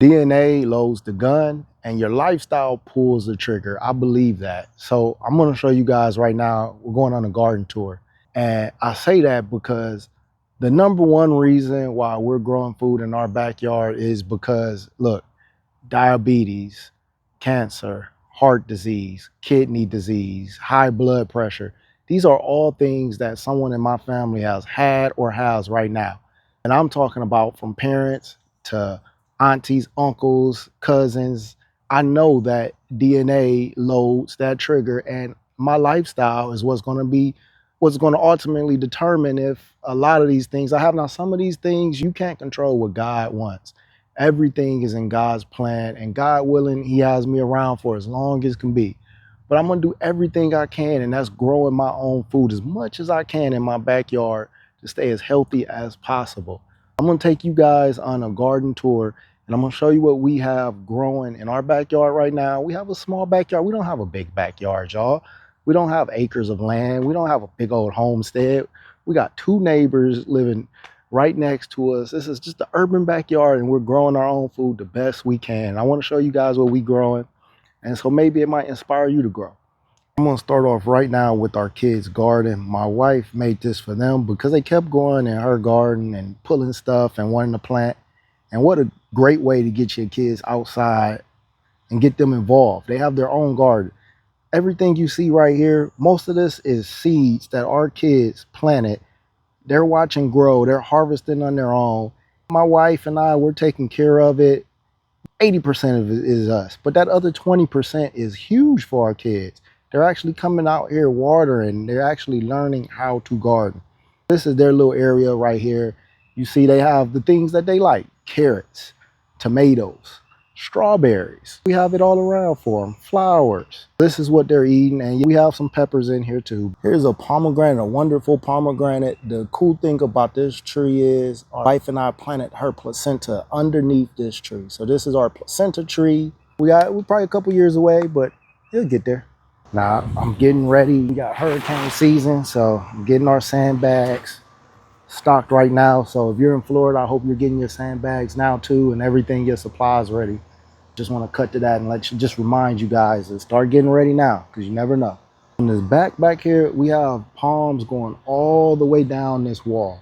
DNA loads the gun and your lifestyle pulls the trigger. I believe that. So I'm going to show you guys right now. We're going on a garden tour. And I say that because the number one reason why we're growing food in our backyard is because, look, diabetes, cancer, heart disease, kidney disease, high blood pressure. These are all things that someone in my family has had or has right now. And I'm talking about from parents to aunties, uncles, cousins. I know that DNA loads that trigger, and my lifestyle is what's going to ultimately determine if a lot of these things I have. Now, some of these things you can't control what God wants. Everything is in God's plan, and God willing, He has me around for as long as can be. But I'm gonna do everything I can, and that's growing my own food as much as I can in my backyard to stay as healthy as possible. I'm gonna take you guys on a garden tour, and I'm gonna show you what we have growing in our backyard right now. We have a small backyard. We don't have a big backyard, y'all. We don't have acres of land. We don't have a big old homestead. We got two neighbors living right next to us. This is just the urban backyard, and we're growing our own food the best we can. I want to show you guys what we're growing, and so maybe it might inspire you to grow. I'm going to start off right now with our kids' garden. My wife made this for them because they kept going in her garden and pulling stuff and wanting to plant. And what a great way to get your kids outside and get them involved. They have their own garden. Everything you see right here, most of this is seeds that our kids planted. They're watching grow. They're harvesting on their own. My wife and I, we're taking care of it. 80% of it is us, but that other 20% is huge for our kids. They're actually coming out here watering. They're actually learning how to garden. This is their little area right here. You see they have the things that they like: carrots, tomatoes, strawberries. We have it all around for them. Flowers. This is what they're eating, and we have some peppers in here too. Here's a pomegranate, a wonderful pomegranate. The cool thing about this tree is our wife and I planted her placenta underneath this tree. So this is our placenta tree. We're probably a couple years away, but it'll get there. Now I'm getting ready. We got hurricane season, so I'm getting our sandbags stocked right now. So if you're in Florida, I hope you're getting your sandbags now too, and everything, your supplies ready. Just want to cut to that and just remind you guys to start getting ready now, because you never know. In this back here, we have palms going all the way down this wall.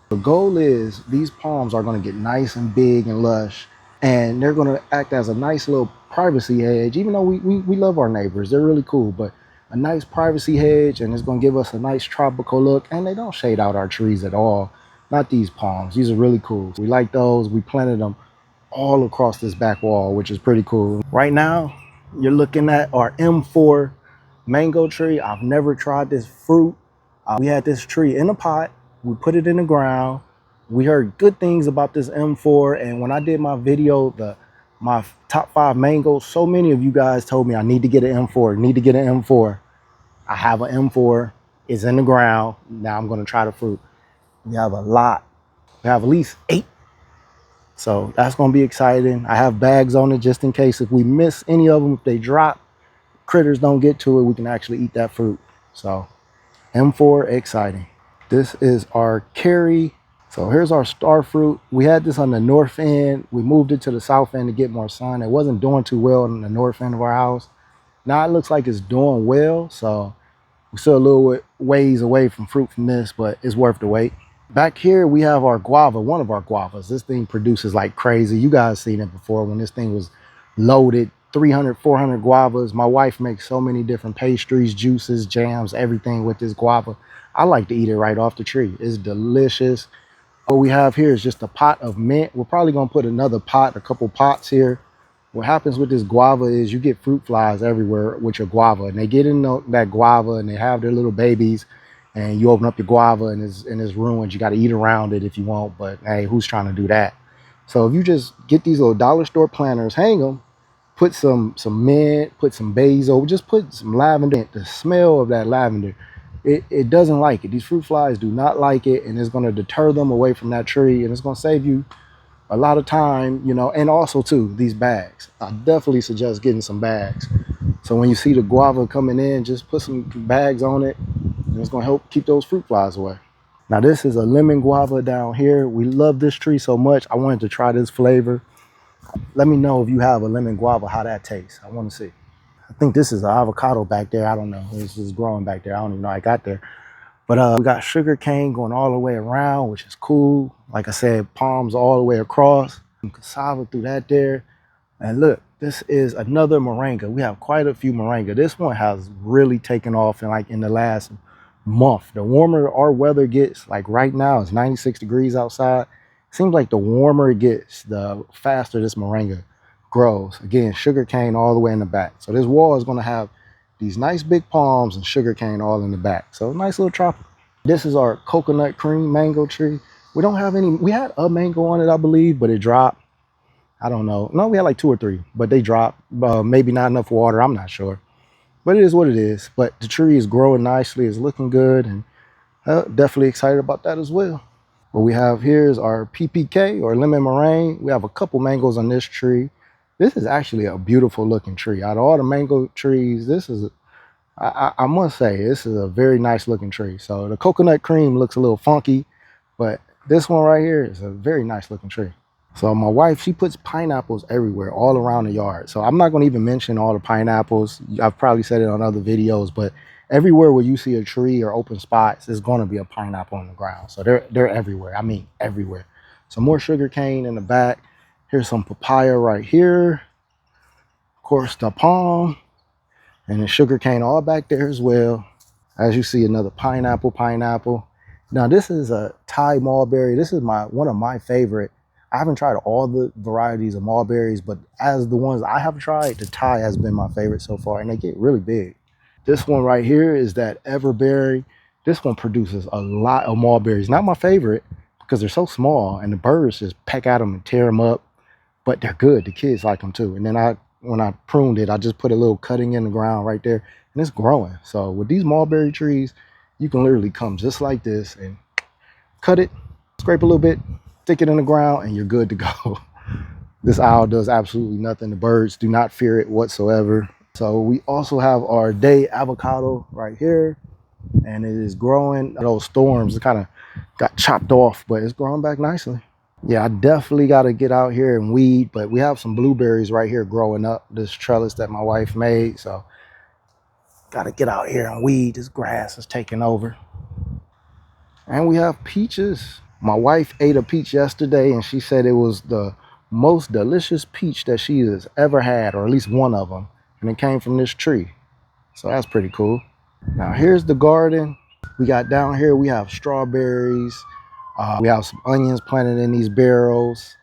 The goal is these palms are going to get nice and big and lush, and they're going to act as a nice little privacy hedge. Even though we love our neighbors, they're really cool, but a nice privacy hedge, and it's going to give us a nice tropical look. And they don't shade out our trees at all. Not these palms. These are really cool. We like those. We planted them all across this back wall, which is pretty cool. Right now, you're looking at our M4 mango tree. I've never tried this fruit. We had this tree in a pot. We put it in the ground. We heard good things about this M4, and when I did my video, my top 5 mangoes, so many of you guys told me I need to get an M4, need to get an M4. I have an M4. It's in the ground. Now I'm going to try the fruit. We have a lot. We have at least 8. So that's going to be exciting. I have bags on it just in case if we miss any of them, if they drop, critters don't get to it, we can actually eat that fruit. So M4, exciting. This is our cherry. So here's our star fruit. We had this on the north end. We moved it to the south end to get more sun. It wasn't doing too well on the north end of our house. Now it looks like it's doing well. So we're still a little ways away from fruit from this, but it's worth the wait. Back here, we have our guava, one of our guavas. This thing produces like crazy. You guys seen it before when this thing was loaded, 300, 400 guavas. My wife makes so many different pastries, juices, jams, everything with this guava. I like to eat it right off the tree. It's delicious. What we have here is just a pot of mint. We're probably gonna put another pot, a couple pots here. What happens with this guava is you get fruit flies everywhere with your guava, and they get in that guava and they have their little babies, and you open up your guava and it's ruined. You got to eat around it if you want, but hey, who's trying to do that? So if you just get these little dollar store planters, hang them, put some mint, put some basil, just put some lavender. The smell of that lavender, it doesn't like it. These fruit flies do not like it, and it's going to deter them away from that tree, and it's going to save you a lot of time, you know. And also too, these bags, I definitely suggest getting some bags. So when you see the guava coming in, just put some bags on it, and it's going to help keep those fruit flies away. Now this is a lemon guava down here. We love this tree so much, I wanted to try this flavor. Let me know if you have a lemon guava, how that tastes. I want to see. I think this is an avocado back there. I don't know. It's just growing back there. I don't even know I got there. But we got sugar cane going all the way around, which is cool. Like I said, palms all the way across. Some cassava through that there. And look, this is another moringa. We have quite a few moringa. This one has really taken off in the last month. The warmer our weather gets, like right now, it's 96 degrees outside. Seems like the warmer it gets, the faster this moringa grows. Again, sugar cane all the way in the back. So this wall is going to have these nice big palms and sugar cane all in the back. So nice little tropical. This is our coconut cream mango tree. We don't have any. We had a mango on it, I believe, but it dropped. I don't know. No, we had like 2 or 3, but they dropped. Maybe not enough water. I'm not sure. But it is what it is. But the tree is growing nicely. It's looking good. And definitely excited about that as well. What we have here is our PPK or lemon meringue. We have a couple mangoes on this tree. This is actually a beautiful looking tree. Out of all the mango trees, this is, I must say, this is a very nice looking tree. So the coconut cream looks a little funky, but this one right here is a very nice looking tree. So my wife, she puts pineapples everywhere, all around the yard. So I'm not going to even mention all the pineapples. I've probably said it on other videos, but everywhere where you see a tree or open spots, there's going to be a pineapple on the ground. So they're everywhere. I mean, everywhere. Some more sugar cane in the back. Here's some papaya right here. Of course, the palm and the sugar cane all back there as well. As you see, another pineapple. Now this is a Thai mulberry. This is one of my favorite. I haven't tried all the varieties of mulberries, but as the ones I have tried, the Thai has been my favorite so far, and they get really big. This one right here is that everberry. This one produces a lot of mulberries. Not my favorite because they're so small and the birds just peck at them and tear them up, but they're good. The kids like them too. And then when I pruned it, I just put a little cutting in the ground right there, and it's growing. So with these mulberry trees, you can literally come just like this and cut it, scrape a little bit, stick it in the ground, and you're good to go. This owl does absolutely nothing. The birds do not fear it whatsoever. So we also have our day avocado right here, and it is growing. Those storms kind of got chopped off, but it's growing back nicely. Yeah, I definitely got to get out here and weed, but we have some blueberries right here growing up, this trellis that my wife made. So got to get out here and weed. This grass is taking over. And we have peaches. My wife ate a peach yesterday, and she said it was the most delicious peach that she has ever had, or at least one of them. And it came from this tree. So that's pretty cool. Now here's the garden. We got down here, we have strawberries. We have some onions planted in these barrels.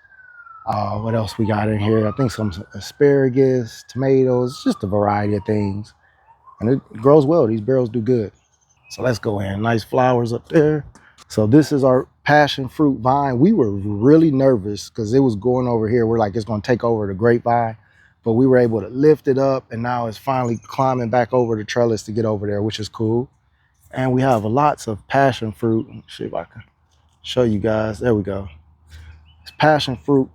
What else we got in here? I think some asparagus, tomatoes, just a variety of things. And it grows well. These barrels do good. So let's go in. Nice flowers up there. So this is our passion fruit vine. We were really nervous because it was going over here. We're like, it's going to take over the grapevine. But we were able to lift it up, and now it's finally climbing back over the trellis to get over there, which is cool. And we have lots of passion fruit. Let's see if I can show you guys. There we go. It's passion fruit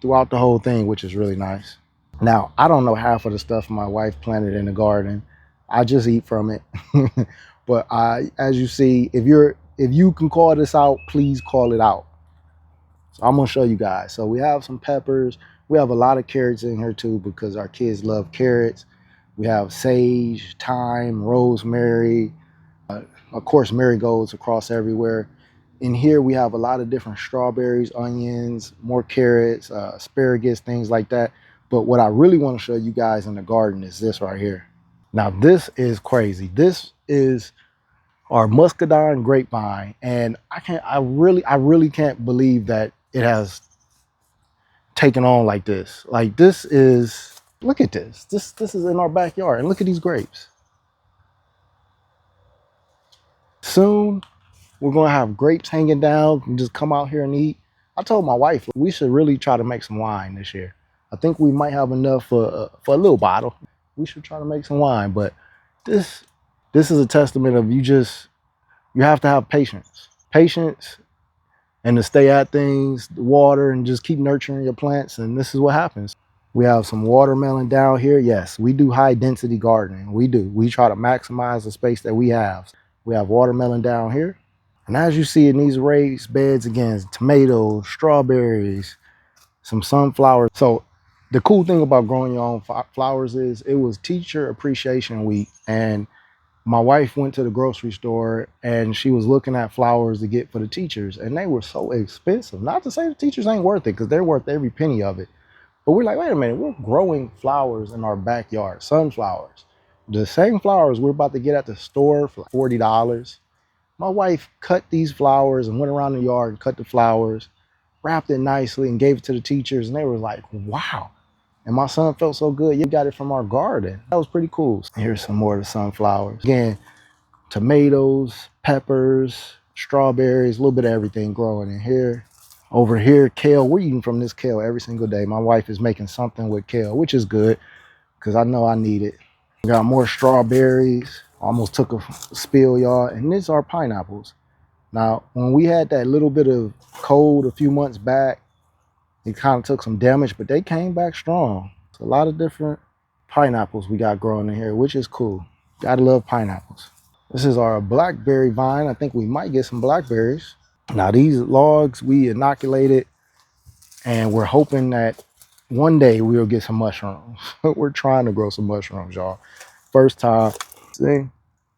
throughout the whole thing, which is really nice. Now, I don't know half of the stuff my wife planted in the garden. I just eat from it. But as you see, if you can call this out, please call it out. So I'm gonna show you guys. So we have some peppers. We have a lot of carrots in here too because our kids love carrots. We have sage, thyme, rosemary, of course marigolds across everywhere. In here we have a lot of different strawberries, onions, more carrots, asparagus, things like that. But what I really want to show you guys in the garden is this right here. Now this is crazy. This is our muscadine grapevine, and I really can't believe that it has taken on like this. Like this is, look at this. This is in our backyard, and look at these grapes. Soon we're gonna have grapes hanging down and just come out here and eat. I told my wife we should really try to make some wine this year. I think we might have enough for a little bottle. We should try to make some wine, but this is a testament of you have to have patience and to stay at things, the water, and just keep nurturing your plants. And this is what happens. We have some watermelon down here. Yes, we do high density gardening. We do. We try to maximize the space that we have. We have watermelon down here. And as you see in these raised beds, again, tomatoes, strawberries, some sunflowers. So the cool thing about growing your own flowers is it was Teacher Appreciation Week, and my wife went to the grocery store and she was looking at flowers to get for the teachers, and they were so expensive. Not to say the teachers ain't worth it, because they're worth every penny of it. But we're like, wait a minute, we're growing flowers in our backyard, sunflowers. The same flowers we're about to get at the store for $40. My wife cut these flowers and went around the yard and cut the flowers, wrapped it nicely and gave it to the teachers, and they were like, wow. And my son felt so good. You got it from our garden. That was pretty cool. Here's some more of the sunflowers. Again, tomatoes, peppers, strawberries, a little bit of everything growing in here. Over here, kale. We're eating from this kale every single day. My wife is making something with kale, which is good because I know I need it. We got more strawberries. Almost took a spill, y'all. And these are pineapples. Now, when we had that little bit of cold a few months back, it kind of took some damage, but they came back strong. It's a lot of different pineapples we got growing in here, which is cool. Gotta love pineapples. This is our blackberry vine. I think we might get some blackberries. Now these logs we inoculated, and we're hoping that one day we'll get some mushrooms. We're trying to grow some mushrooms, y'all. First time. See,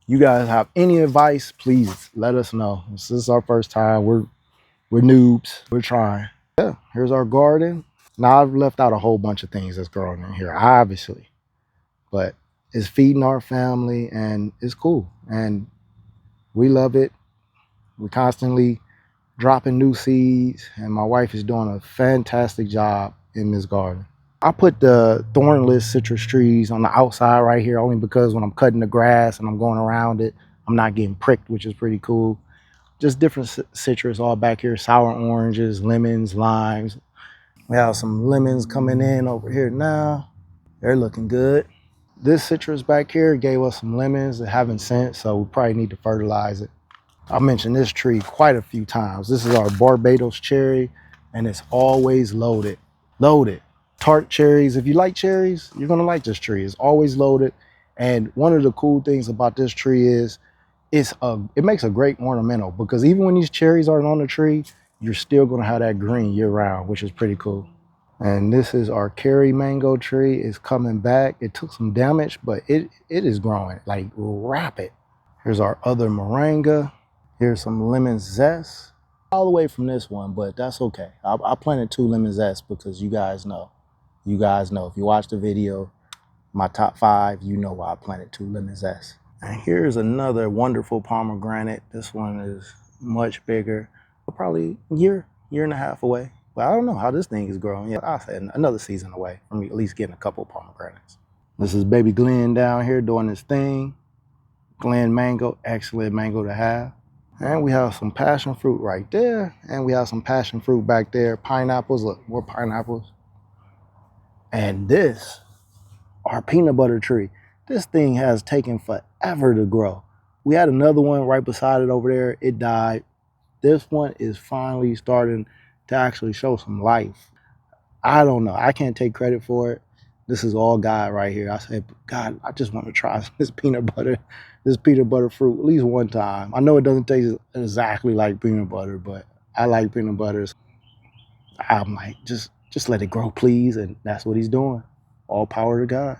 you guys have any advice, please let us know. This is our first time. We're noobs. We're trying. Yeah, here's our garden. Now I've left out a whole bunch of things that's growing in here, obviously, but it's feeding our family and it's cool. And we love it. We constantly dropping new seeds, and my wife is doing a fantastic job in this garden. I put the thornless citrus trees on the outside right here only because when I'm cutting the grass and I'm going around it, I'm not getting pricked, which is pretty cool. Just different citrus all back here, sour oranges, lemons, limes. We have some lemons coming in over here now. They're looking good. This citrus back here gave us some lemons that haven't sent, so we probably need to fertilize it. I mentioned this tree quite a few times. This is our Barbados cherry, and it's always loaded. Loaded. Tart cherries. If you like cherries, you're gonna like this tree. It's always loaded. And one of the cool things about this tree is it makes a great ornamental, because even when these cherries aren't on the tree, you're still gonna have that green year round, which is pretty cool. And this is our Kerry mango tree. It's coming back. It took some damage, but it is growing like rapid. Here's our other moringa. Here's some lemon zest. All the way from this one, but that's okay. I planted 2 lemon zest because you guys know. You guys know. If you watch the video, my top 5, you know why I planted 2 lemon zest. And here's another wonderful pomegranate. This one is much bigger. Probably a year and a half away. But I don't know how this thing is growing. Yeah, I'll say another season away from me at least getting a couple pomegranates. This is baby Glenn down here doing his thing. Glen mango, excellent mango to have. And we have some passion fruit right there. And we have some passion fruit back there. Pineapples, look, more pineapples. And this, our peanut butter tree. This thing has taken forever to grow. We had another one right beside it over there. It died. This one is finally starting to actually show some life. I don't know. I can't take credit for it. This is all God right here. I said, God, I just want to try this peanut butter fruit at least one time. I know it doesn't taste exactly like peanut butter, but I like peanut butters. I'm like, just let it grow, please. And that's what he's doing. All power to God.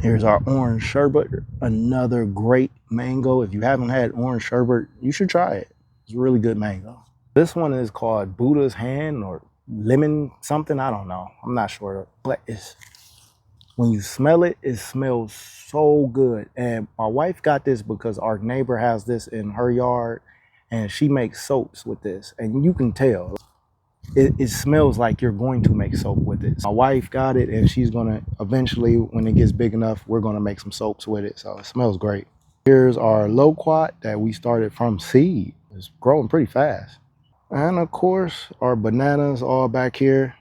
Here's our orange sherbet, another great mango. If you haven't had orange sherbet, you should try it. It's really good mango. This one is called Buddha's Hand or lemon something. I don't know. I'm not sure. But when you smell it, it smells so good. And my wife got this because our neighbor has this in her yard, and she makes soaps with this. And you can tell. It smells like you're going to make soap with it. My wife got it, and she's going to eventually, when it gets big enough, we're going to make some soaps with it. So it smells great. Here's our loquat that we started from seed. It's growing pretty fast. And of course, our bananas all back here.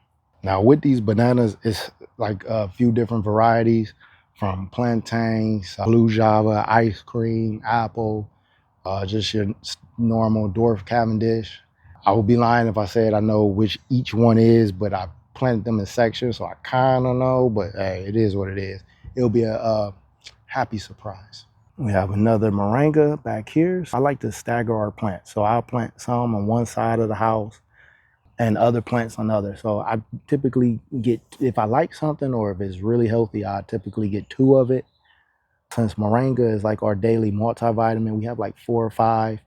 Now with these bananas, it's like a few different varieties, from plantains, blue Java, ice cream, apple, just your normal dwarf Cavendish. I would be lying if I said I know which each one is, but I planted them in sections, so I kind of know, but hey, it is what it is. It'll be a happy surprise. We have another moringa back here. So I like to stagger our plants. So I'll plant some on one side of the house, and other plants on others. So I typically get, if I like something or if it's really healthy, I typically get 2 of it. Since moringa is like our daily multivitamin, we have like 4 or 5.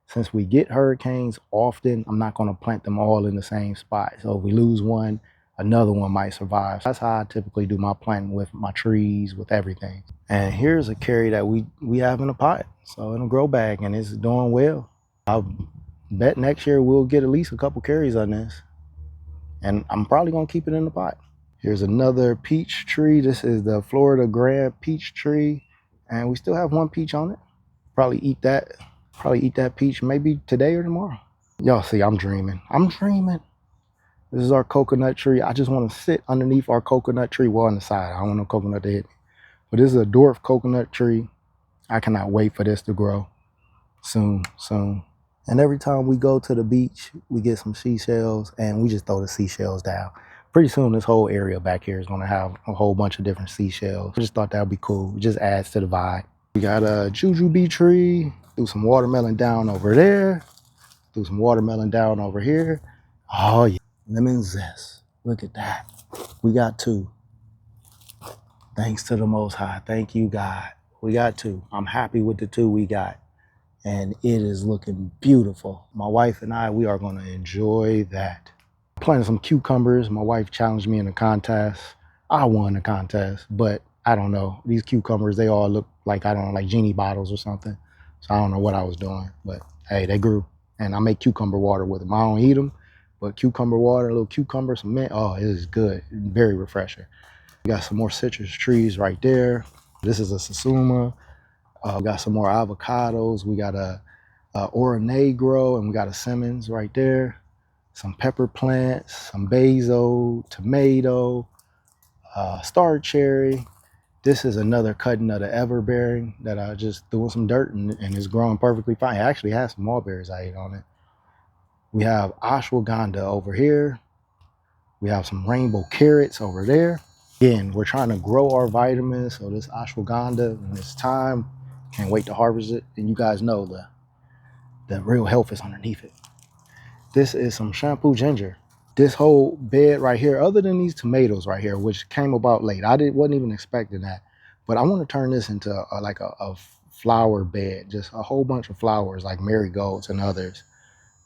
Since we get hurricanes often, I'm not going to plant them all in the same spot. So if we lose one, another one might survive. That's how I typically do my planting with my trees, with everything. And here's a carry that we have in a pot. So in a grow bag, and it's doing well. I bet next year we'll get at least a couple carries on this. And I'm probably going to keep it in the pot. Here's another peach tree. This is the Florida Grand peach tree. And we still have 1 peach on it. Probably eat that peach maybe today or tomorrow. Y'all see, I'm dreaming. This is our coconut tree. I just want to sit underneath our coconut tree, well on the side. I don't want no coconut to hit me. But this is a dwarf coconut tree. I cannot wait for this to grow soon. And every time we go to the beach, we get some seashells and we just throw the seashells down. Pretty soon this whole area back here is going to have a whole bunch of different seashells. I just thought that would be cool. It just adds to the vibe. We got a jujube tree. Threw some watermelon down over there. Threw some watermelon down over here. Oh yeah, lemon zest. Look at that. We got 2. Thanks to the Most High. Thank you, God. We got 2. I'm happy with the 2 we got. And it is looking beautiful. My wife and I, we are going to enjoy that. Planting some cucumbers. My wife challenged me in a contest. I won the contest, but I don't know. These cucumbers, they all look like, I don't know, like genie bottles or something. So I don't know what I was doing, but hey, they grew. And I make cucumber water with them. I don't eat them, but cucumber water, a little cucumber, some mint. Oh, it is good. Very refreshing. We got some more citrus trees right there. This is a Satsuma. We got some more avocados. We got a Ora Negro, and we got a Simmons right there. Some pepper plants, some basil, tomato, star cherry. This is another cutting of the everbearing that I just threw in some dirt and it's growing perfectly fine. It actually has some mulberries I ate on it. We have ashwagandha over here. We have some rainbow carrots over there. Again, we're trying to grow our vitamins. So this ashwagandha, when it's time, can't wait to harvest it. And you guys know the real health is underneath it. This is some shampoo ginger. This whole bed right here, other than these tomatoes right here, which came about late, wasn't even expecting that. But I want to turn this into a flower bed, just a whole bunch of flowers like marigolds and others.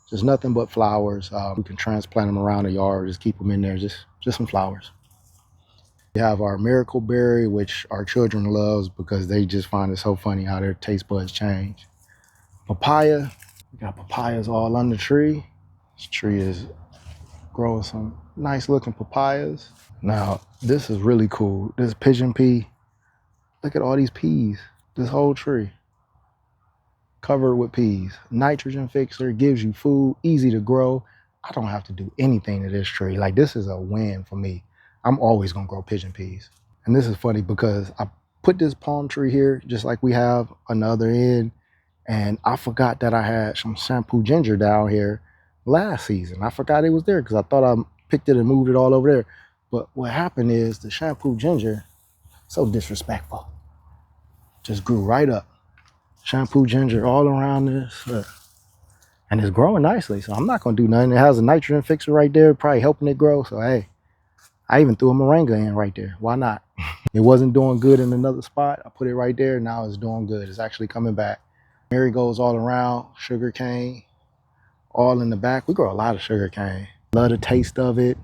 Just nothing but flowers. We can transplant them around the yard, just keep them in there, just some flowers. We have our miracle berry, which our children loves because they just find it so funny how their taste buds change. Papaya, we got papayas all on the tree. This tree is growing some nice looking papayas. Now, this is really cool. This pigeon pea, look at all these peas. This whole tree covered with peas. Nitrogen fixer, gives you food, easy to grow. I don't have to do anything to this tree. Like, this is a win for me. I'm always gonna grow pigeon peas. And this is funny because I put this palm tree here just like we have on the other end. And I forgot that I had some shampoo ginger down here last season. I forgot it was there because I thought I picked it and moved it all over there. But what happened is the shampoo ginger, so disrespectful, just grew right up. Shampoo ginger all around this. And it's growing nicely, so I'm not going to do nothing. It has a nitrogen fixer right there, probably helping it grow. So, hey, I even threw a moringa in right there. Why not? It wasn't doing good in another spot. I put it right there. Now it's doing good. It's actually coming back. Marigolds all around, sugar cane, all in the back. We grow a lot of sugar cane. Love the taste of it.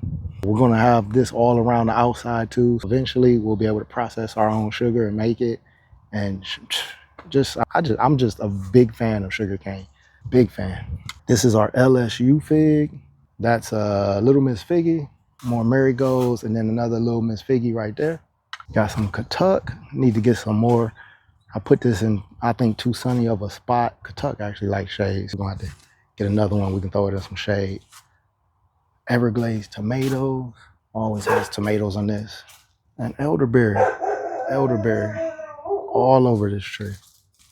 We're going to have this all around the outside too. Eventually, we'll be able to process our own sugar and make it. And I'm just a big fan of sugar cane. Big fan. This is our LSU fig. That's Little Miss Figgy. More marigolds, and then another Little Miss Figgy right there. Got some Katuk. Need to get some more. I put this in, I think, too sunny of a spot. Katuk actually likes shade, so we're going to have to get another one. We can throw it in some shade. Everglades tomatoes. Always has tomatoes on this. And elderberry. All over this tree.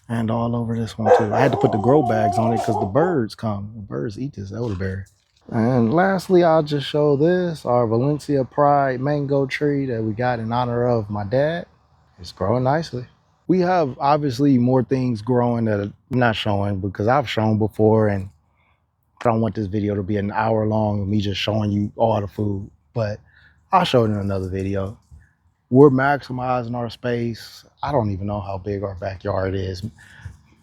And all over this one too. I had to put the grow bags on it because the birds come. The birds eat this elderberry. And lastly, I'll just show this, our Valencia Pride mango tree that we got in honor of my dad. It's growing nicely. We have obviously more things growing that I'm not showing because I've shown before and I don't want this video to be an hour long of me just showing you all the food, but I'll show it in another video. We're maximizing our space. I don't even know how big our backyard is.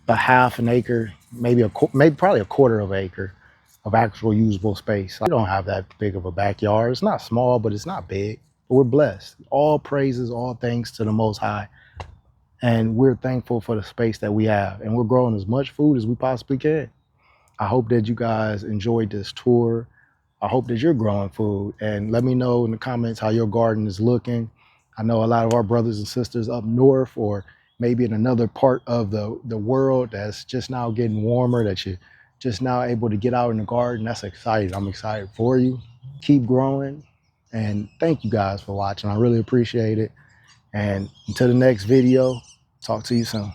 A half an acre, maybe probably a quarter of an acre of actual usable space. We don't have that big of a backyard. It's not small, but it's not big. But we're blessed. All praises, all thanks to the Most High. And we're thankful for the space that we have. And we're growing as much food as we possibly can. I hope that you guys enjoyed this tour. I hope that you're growing food, and let me know in the comments how your garden is looking. I know a lot of our brothers and sisters up north, or maybe in another part of the world that's just now getting warmer, that you're just now able to get out in the garden. That's exciting. I'm excited for you. Keep growing, and thank you guys for watching. I really appreciate it. And until the next video, talk to you soon.